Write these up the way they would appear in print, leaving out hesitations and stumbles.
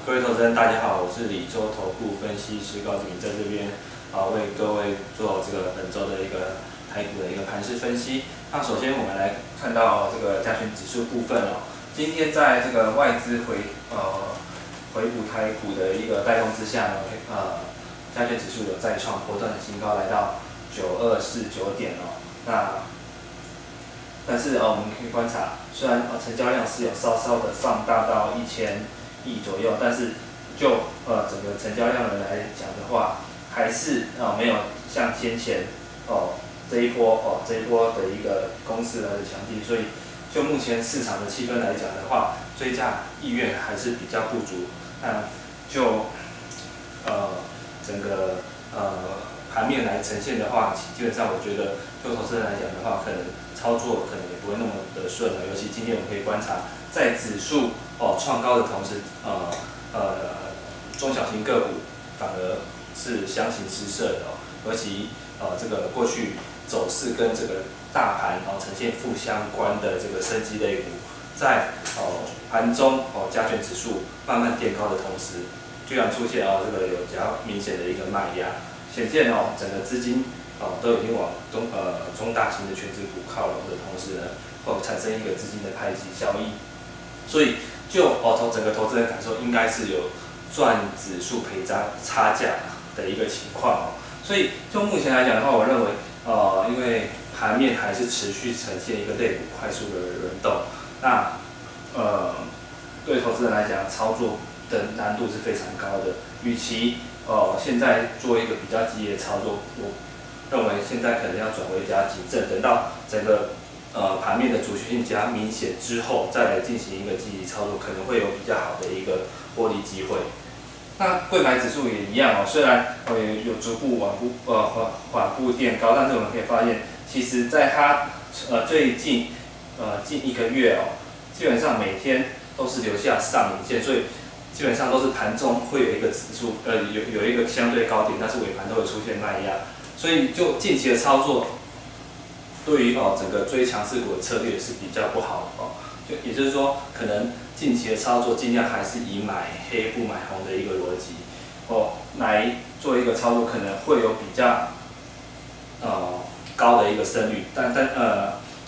各位投资人，大家好，我是李州投顾分析师高志明，在这边为各位做这个本周的一个台股的一个盘势分析。那首先我们来看到这个加权指数部分哦，今天在这个外资回补台股的一个带动之下呢，加权指数有再创波段的新高，来到9249点哦。但是我们可以观察，虽然成交量是有稍稍的放大到1000亿左右，但是就整个成交量来讲的话，还是没有像先前这一波的一个攻势来的强劲，所以就目前市场的气氛来讲的话，追价意愿还是比较不足。那就整个盘面来呈现的话，基本上我觉得就投资人来讲的话，可能操作可能也不会那么的顺了。尤其今天我们可以观察，在指数创高的同时，中小型个股反而是相形失色的尤其这个过去走势跟这个大盘呈现负相关的这个生技类股，在盘中加权指数慢慢垫高的同时，居然出现这个有比较明显的一个卖压，显见整个资金都已经往中大型的权值股靠拢的同时呢，产生一个资金的排挤效应，所以就从整个投资人感受，应该是有赚指数赔差价的一个情况所以就目前来讲的话，我认为因为盘面还是持续呈现一个类股快速的轮动，那对投资人来讲，操作的难度是非常高的。与其现在做一个比较激烈的操作，我认为现在可能要转为比较谨慎，等到整个盘面的族群性比较明显之后，再来进行一个积极操作，可能会有比较好的一个获利机会。那贵买指数也一样虽然有逐步缓步垫高，但是我们可以发现，其实在它最近近1个月基本上每天都是留下上影线，所以基本上都是盘中会有一个指数有一个相对高点，但是尾盘都会出现卖压，所以就近期的操作，对于整个追强势股的策略是比较不好的也就是说，可能近期的操作尽量还是以买黑不买红的一个逻辑来做一个操作，可能会有比较高的一个胜率，但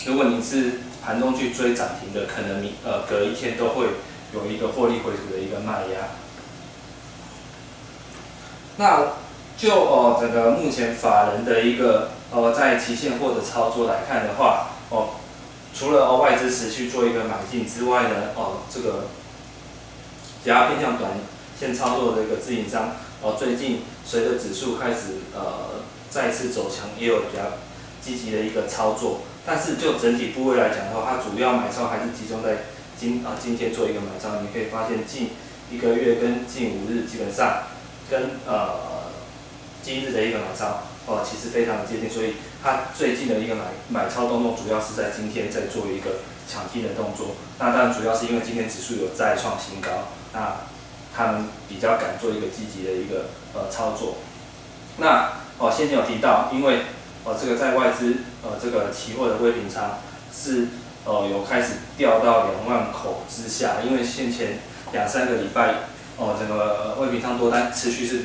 如果你是盘中去追涨停的，可能你隔一天都会有一个获利回吐的一个卖压。那就整个目前法人的一个在期现货的操作来看的话除了外资持续做一个买进之外呢这个比较偏向短线操作的一个自营商最近随着指数开始再次走强，也有比较积极的一个操作。但是就整体部位来讲的话，它主要买超还是集中在今天做一个买超。你可以发现近1个月跟近5日基本上跟今日的一个买超其实非常的接近，所以它最近的一个买超动作主要是在今天在做一个抢进的动作。那当然主要是因为今天指数有再创新高，那他们比较敢做一个积极的一个操作。那先前有提到，因为这个在外资这个期货的未平仓是有开始掉到2万口之下，因为先前2-3个礼拜整个未平仓多单持续是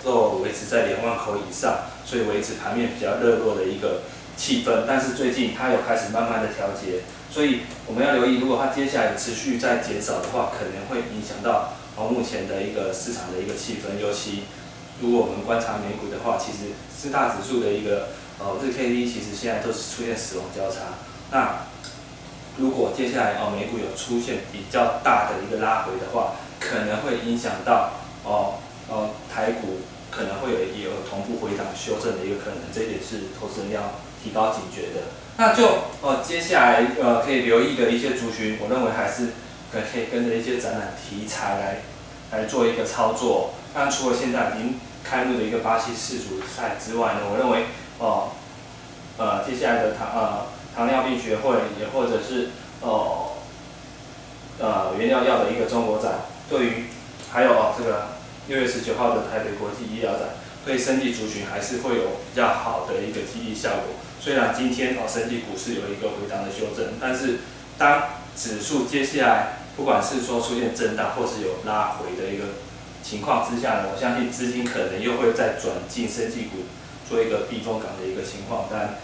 都维持在2万口以上，所以维持盘面比较热络的一个气氛。但是最近它有开始慢慢的调节，所以我们要留意，如果它接下来持续在减少的话，可能会影响到目前的一个市场的一个气氛。尤其如果我们观察美股的话，其实4大指数的一个日 K D 其实现在都是出现死亡交叉。那如果接下来美股有出现比较大的一个拉回的话，可能会影响到台股可能会也有同步回档修正的一个可能，这一点是投资人要提高警觉的。那就接下来可以留意的一些族群，我认为还是可以跟着一些展览题材来做一个操作。那除了现在已经开幕的一个巴西世足赛之外呢，我认为接下来的糖尿病学会，也或者是原料药的一个中国展，对于还有这个6月19号的台北国际医疗展，对生技族群还是会有比较好的一个激励效果。虽然今天生技股市有一个回档的修正，但是当指数接下来不管是说出现震荡或是有拉回的一个情况之下呢，我相信资金可能又会再转进生技股做一个避风港的一个情况，但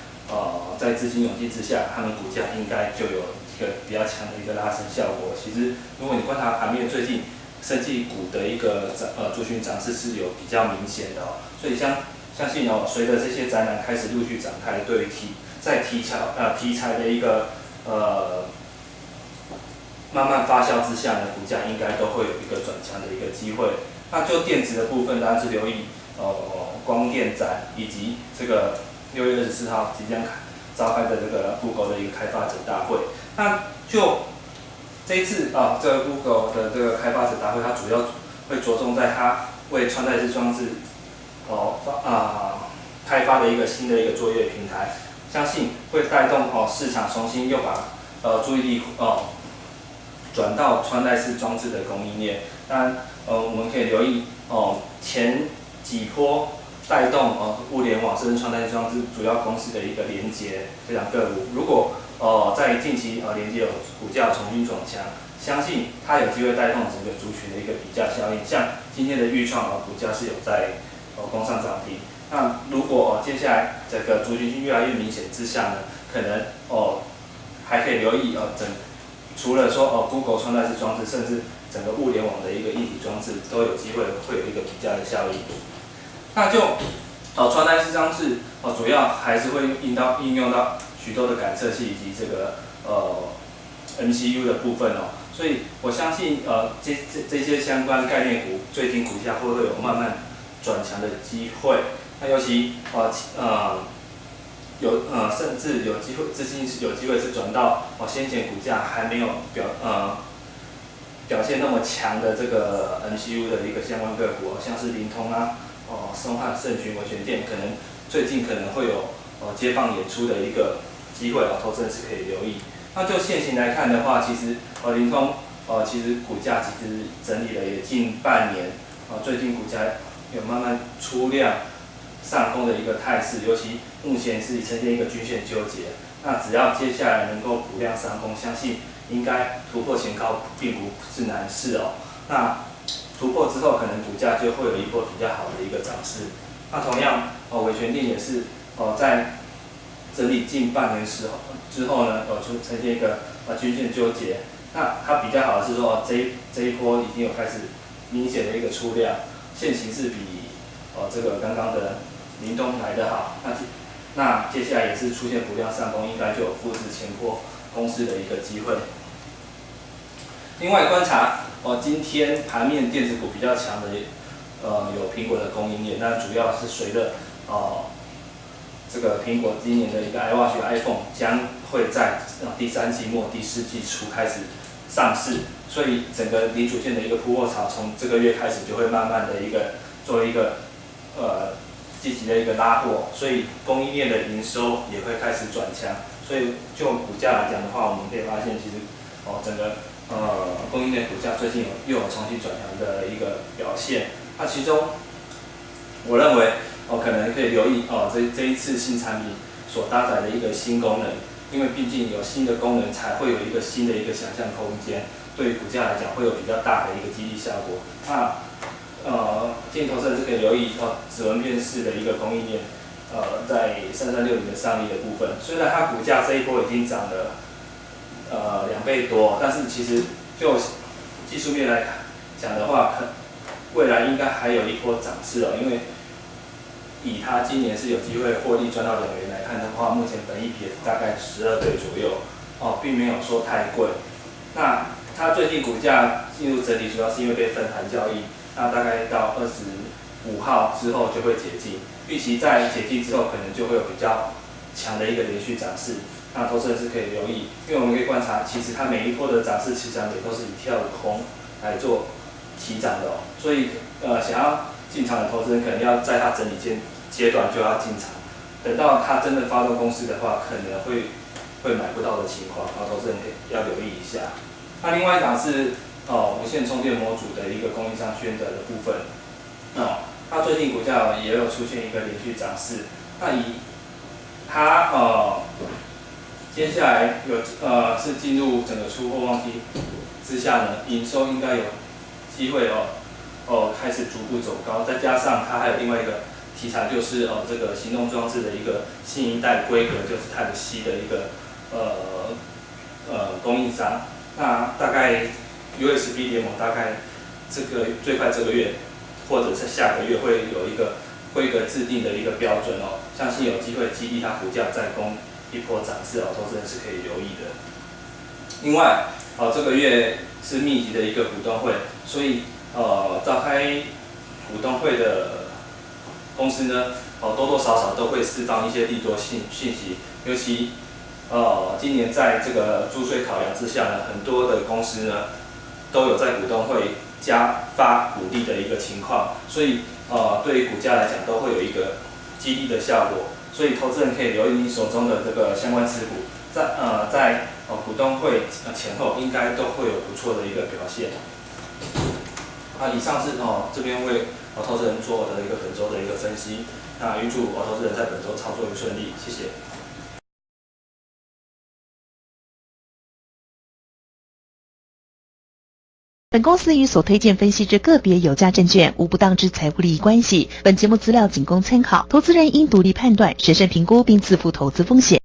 在资金涌进之下，他们股价应该就有一个比较强的一个拉升效果。其实，如果你观察盘面最近生技股的一个族群涨势是有比较明显的所以相信随着这些展览开始陆续展开，对于题材的一个慢慢发酵之下呢，股价应该都会有一个转强的一个机会。那就电子的部分，当然是留意光电展以及这个6月24号即将召开的这个 Google 的一个开发者大会。那就这一次这个 Google 的这个开发者大会，它主要会着重在它为穿戴式装置开发的一个新的一个作业平台，相信会带动市场重新又把注意力转到穿戴式装置的供应链。当然我们可以留意前几波带动物联网甚至穿戴式装置主要公司的一个连结这档个股，如果在近期连接有股价重新转强，相信它有机会带动整个族群的一个比价效应。像今天的预创股价是有在攻上涨停。那如果接下来这个族群性越来越明显之下呢，可能还可以留意除了说Google 穿戴式装置，甚至整个物联网的一个硬体装置都有机会会有一个比价的效应。那就穿戴式装置主要还是会应用到许多的感测器以及这个MCU 的部分所以我相信这些相关概念股最近股价会有慢慢转强的机会。那尤其甚至有机会资金有机会是转到先前股价还没有表现那么强的这个 MCU 的一个相关个股像是灵通松汉、盛群、维权店，可能最近可能会有接棒演出的一个机会投资人是可以留意。那就现行来看的话，其实灵通其实股价其实整理了也近半年最近股价有慢慢出量上攻的一个态势，尤其目前是呈现一个均线纠结。那只要接下来能够补量上攻，相信应该突破前高并不是难事那突破之后，可能股价就会有一波比较好的一个涨势。那同样伟权定也是在整理近半年之后呢，就呈现一个均线纠结。那它比较好的是说这一波已经有开始明显的一个出量，现形是比这个刚刚的灵东来得好。那接下来也是出现补量上攻，应该就有复制前波公司的一个机会。另外观察今天盘面电子股比较强的有苹果的供应链，那主要是随着这个苹果今年的一个 iWatch iPhone 将会在第3季末第4季初开始上市，所以整个零组件的一个铺货潮从这个月开始就会慢慢的做一个积极的一个拉货，所以供应链的营收也会开始转强。所以就股价来讲的话，我们可以发现其实整个供应链股价最近又有重新转强的一个表现。那其中我认为可能可以留意这一次新产品所搭载的一个新功能，因为毕竟有新的功能才会有一个新的一个想象空间，对于股价来讲会有比较大的一个激励效果。那建议投资人是可以留意指纹辨识的一个供应链，在3360的上力的部分，虽然它股价这一波已经涨了2倍多，但是其实就技术面来讲的话，未来应该还有一波涨势因为以它今年是有机会获利赚到2元来看的话，目前本益比大概12倍左右并没有说太贵。那它最近股价进入整理，主要是因为被分盘交易，那大概到25号之后就会解禁，预期在解禁之后可能就会有比较强的一个连续涨势。那投资人是可以留意，因为我们可以观察，其实它每一波的涨势起涨点都是以跳空来做起涨的所以想要进场的投资人可能要在它整理阶段就要进场，等到它真的发动攻势的话，可能会买不到的情况，投资人要留意一下。那另外一档是无线充电模组的一个供应商宣德的部分，它最近股价也有出现一个连续涨势。那以它接下来是进入整个出货旺季之下呢，营收应该有机会开始逐步走高，再加上它还有另外一个题材，就是这个行动装置的一个新一代规格，就是 Type-C 的一个供应商。那大概 USB 联盟大概最快这个月或者是下个月会有一个规格制定的一个标准相信有机会激励它股价再攻一波涨势投资人是可以留意的。另外这个月是密集的一个股东会，所以召开股东会的公司呢多多少少都会释放一些利多讯息，尤其今年在这个租税考量之下呢，很多的公司呢都有在股东会加发股利的一个情况，所以对于股价来讲都会有一个激励的效果，所以投资人可以留意你手中的这个相关持股，在股东会前后应该都会有不错的一个表现。以上是这边为投资人做的一个本周的一个分析，那预祝投资人在本周操作顺利，谢谢。本公司与所推荐分析之个别有价证券无不当之财务利益关系。本节目资料仅供参考，投资人应独立判断、审慎评估并自负投资风险。